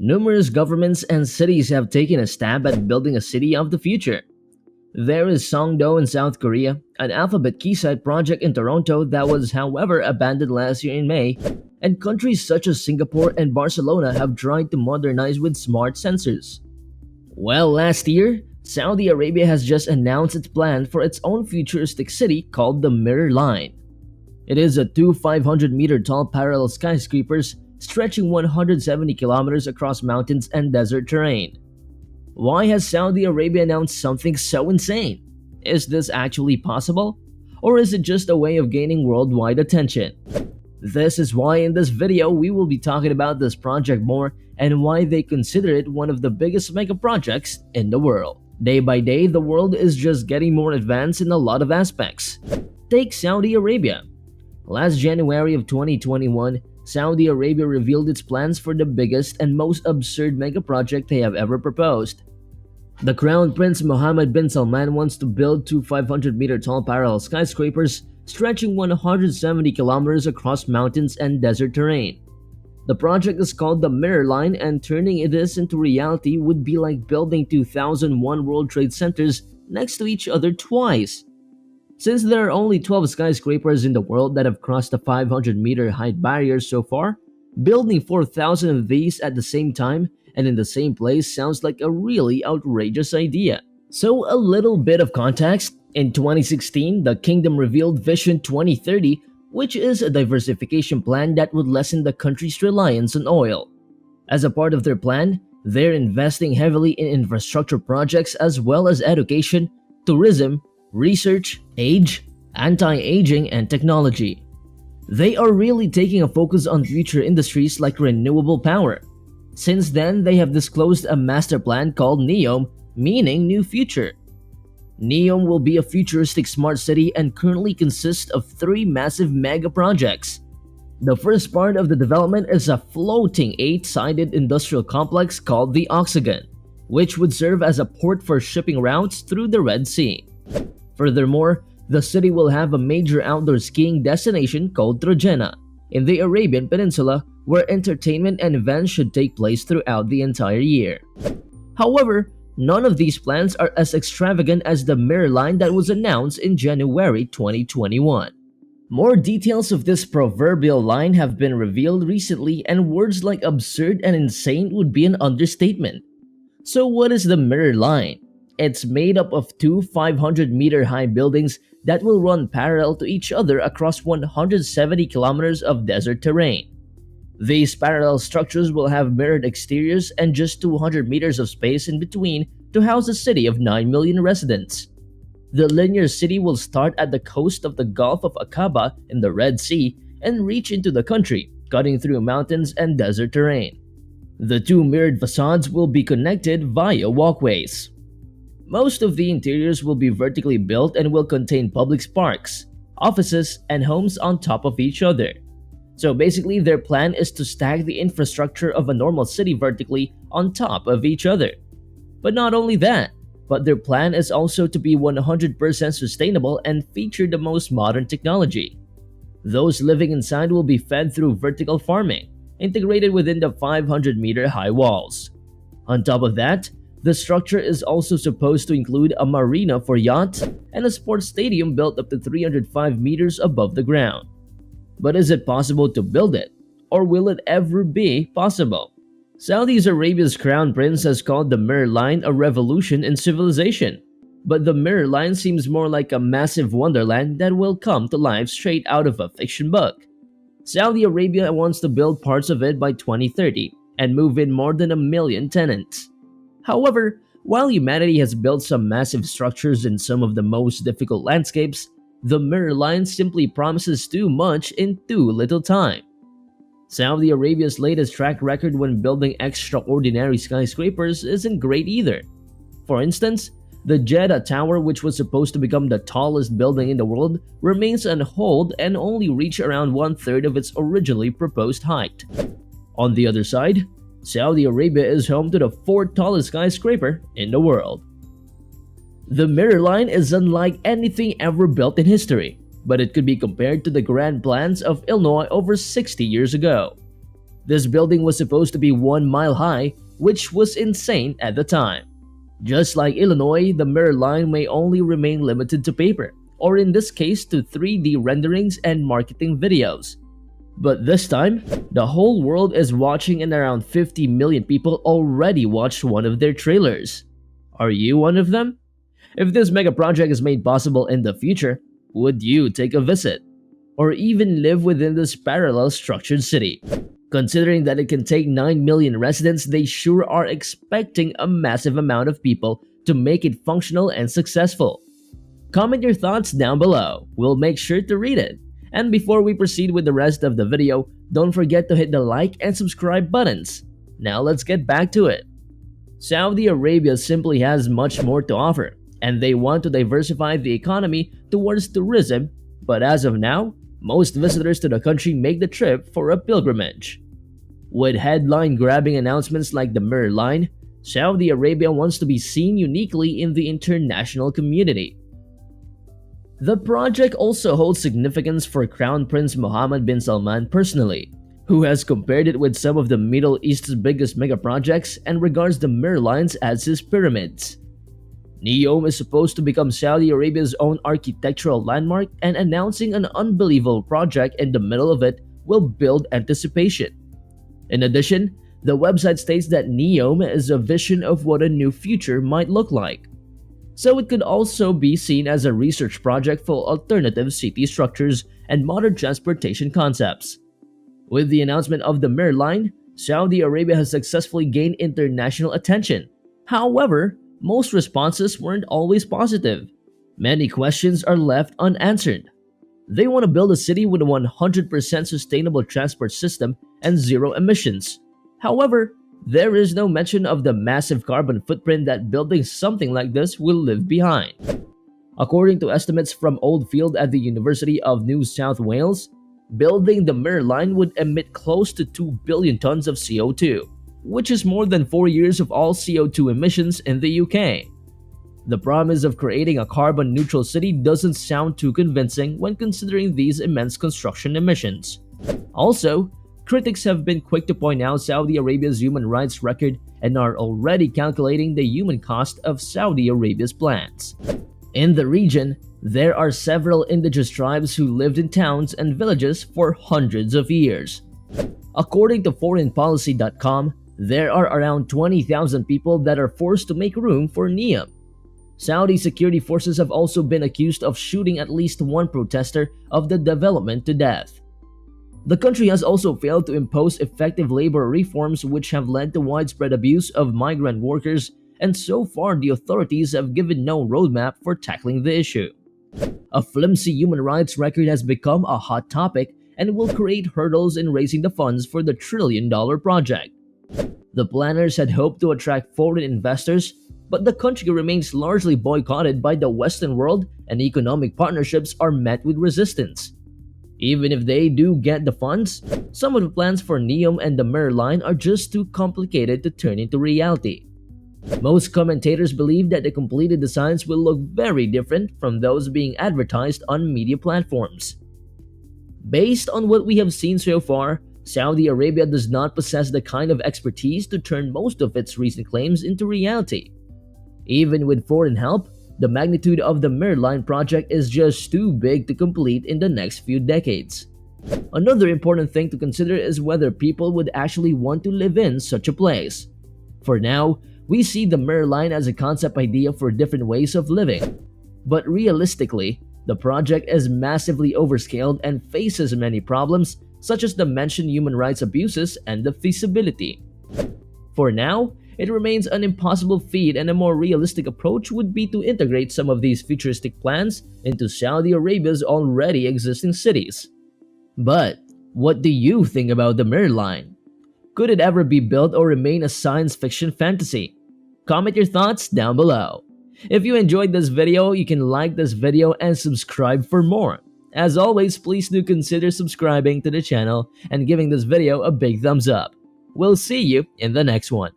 Numerous governments and cities have taken a stab at building a city of the future. There is Songdo in South Korea, an alphabet keysight project in Toronto that was, however, abandoned last year in May, and countries such as Singapore and Barcelona have tried to modernize with smart sensors. Well, last year, Saudi Arabia has just announced its plan for its own futuristic city called the Mirror Line. It is a two 500-meter tall parallel skyscrapers stretching 170 kilometers across mountains and desert terrain. Why has Saudi Arabia announced something so insane? Is this actually possible? Or is it just a way of gaining worldwide attention? This is why in this video we will be talking about this project more and why they consider it one of the biggest mega projects in the world. Day by day, the world is just getting more advanced in a lot of aspects. Take Saudi Arabia. Last January of 2021, Saudi Arabia revealed its plans for the biggest and most absurd mega project they have ever proposed. The Crown Prince Mohammed bin Salman wants to build two 500-meter tall parallel skyscrapers stretching 170 kilometers across mountains and desert terrain. The project is called the Mirror Line, and turning this into reality would be like building 2001 World Trade Centers next to each other twice. Since there are only 12 skyscrapers in the world that have crossed the 500-meter height barrier so far, building 4,000 of these at the same time and in the same place sounds like a really outrageous idea. So a little bit of context, in 2016, the kingdom revealed Vision 2030, which is a diversification plan that would lessen the country's reliance on oil. As a part of their plan, they're investing heavily in infrastructure projects as well as education, tourism, research, age, anti-aging, and technology. They are really taking a focus on future industries like renewable power. Since then, they have disclosed a master plan called NEOM, meaning New Future. NEOM will be a futuristic smart city and currently consists of three massive mega projects. The first part of the development is a floating 8-sided industrial complex called the Octagon, which would serve as a port for shipping routes through the Red Sea. Furthermore, the city will have a major outdoor skiing destination called Trojena in the Arabian Peninsula, where entertainment and events should take place throughout the entire year. However, none of these plans are as extravagant as the Mirror Line that was announced in January 2021. More details of this proverbial line have been revealed recently, and words like absurd and insane would be an understatement. So what is the Mirror Line? It's made up of two 500-meter high buildings that will run parallel to each other across 170 kilometers of desert terrain. These parallel structures will have mirrored exteriors and just 200 meters of space in between to house a city of 9 million residents. The linear city will start at the coast of the Gulf of Aqaba in the Red Sea and reach into the country, cutting through mountains and desert terrain. The two mirrored facades will be connected via walkways. Most of the interiors will be vertically built and will contain public parks, offices, and homes on top of each other. So basically, their plan is to stack the infrastructure of a normal city vertically on top of each other. But not only that, but their plan is also to be 100% sustainable and feature the most modern technology. Those living inside will be fed through vertical farming, integrated within the 500-meter high walls. On top of that, the structure is also supposed to include a marina for yachts and a sports stadium built up to 305 meters above the ground. But is it possible to build it? Or will it ever be possible? Saudi Arabia's crown prince has called the Mirror Line a revolution in civilization. But the Mirror Line seems more like a massive wonderland that will come to life straight out of a fiction book. Saudi Arabia wants to build parts of it by 2030 and move in more than 1 million tenants. However, while humanity has built some massive structures in some of the most difficult landscapes, the Mirror Line simply promises too much in too little time. Saudi Arabia's latest track record when building extraordinary skyscrapers isn't great either. For instance, the Jeddah Tower, which was supposed to become the tallest building in the world, remains on hold and only reached around 1/3 of its originally proposed height. On the other side, Saudi Arabia is home to the 4th tallest skyscraper in the world. The Mirror Line is unlike anything ever built in history, but it could be compared to the grand plans of Illinois over 60 years ago. This building was supposed to be 1 mile high, which was insane at the time. Just like Illinois, the mirror line may only remain limited to paper, or in this case to 3D renderings and marketing videos. But this time, the whole world is watching and around 50 million people already watched one of their trailers. Are you one of them? If this mega project is made possible in the future, would you take a visit? Or even live within this parallel structured city? Considering that it can take 9 million residents, they sure are expecting a massive amount of people to make it functional and successful. Comment your thoughts down below, we'll make sure to read it. And before we proceed with the rest of the video, don't forget to hit the like and subscribe buttons. Now let's get back to it. Saudi Arabia simply has much more to offer, and they want to diversify the economy towards tourism, but as of now, most visitors to the country make the trip for a pilgrimage. With headline-grabbing announcements like the Mirror Line, Saudi Arabia wants to be seen uniquely in the international community. The project also holds significance for Crown Prince Mohammed bin Salman personally, who has compared it with some of the Middle East's biggest mega projects and regards the Mirror Lines as his pyramids. NEOM is supposed to become Saudi Arabia's own architectural landmark, and announcing an unbelievable project in the middle of it will build anticipation. In addition, the website states that NEOM is a vision of what a new future might look like. So it could also be seen as a research project for alternative city structures and modern transportation concepts. With the announcement of the Mirror Line, Saudi Arabia has successfully gained international attention. However, most responses weren't always positive. Many questions are left unanswered. They want to build a city with a 100% sustainable transport system and zero emissions. However, there is no mention of the massive carbon footprint that building something like this will leave behind. According to estimates from Oldfield at the University of New South Wales, building the Mirror Line would emit close to 2 billion tons of CO2, which is more than 4 years of all CO2 emissions in the UK. The promise of creating a carbon-neutral city doesn't sound too convincing when considering these immense construction emissions. Also, critics have been quick to point out Saudi Arabia's human rights record and are already calculating the human cost of Saudi Arabia's plans. In the region, there are several indigenous tribes who lived in towns and villages for hundreds of years. According to foreignpolicy.com, there are around 20,000 people that are forced to make room for NEOM. Saudi security forces have also been accused of shooting at least one protester of the development to death. The country has also failed to impose effective labor reforms, which have led to widespread abuse of migrant workers, and so far the authorities have given no roadmap for tackling the issue. A flimsy human rights record has become a hot topic and will create hurdles in raising the funds for the trillion-dollar project. The planners had hoped to attract foreign investors, but the country remains largely boycotted by the Western world, and economic partnerships are met with resistance. Even if they do get the funds, some of the plans for NEOM and the Mirror Line are just too complicated to turn into reality. Most commentators believe that the completed designs will look very different from those being advertised on media platforms. Based on what we have seen so far, Saudi Arabia does not possess the kind of expertise to turn most of its recent claims into reality. Even with foreign help, the magnitude of the Mirror Line project is just too big to complete in the next few decades. Another important thing to consider is whether people would actually want to live in such a place. For now, we see the Mirror Line as a concept idea for different ways of living. But realistically, the project is massively overscaled and faces many problems, such as the mentioned human rights abuses and the feasibility. For now, it remains an impossible feat, and a more realistic approach would be to integrate some of these futuristic plans into Saudi Arabia's already existing cities. But what do you think about the Mirror Line? Could it ever be built or remain a science fiction fantasy? Comment your thoughts down below. If you enjoyed this video, you can like this video and subscribe for more. As always, please do consider subscribing to the channel and giving this video a big thumbs up. We'll see you in the next one.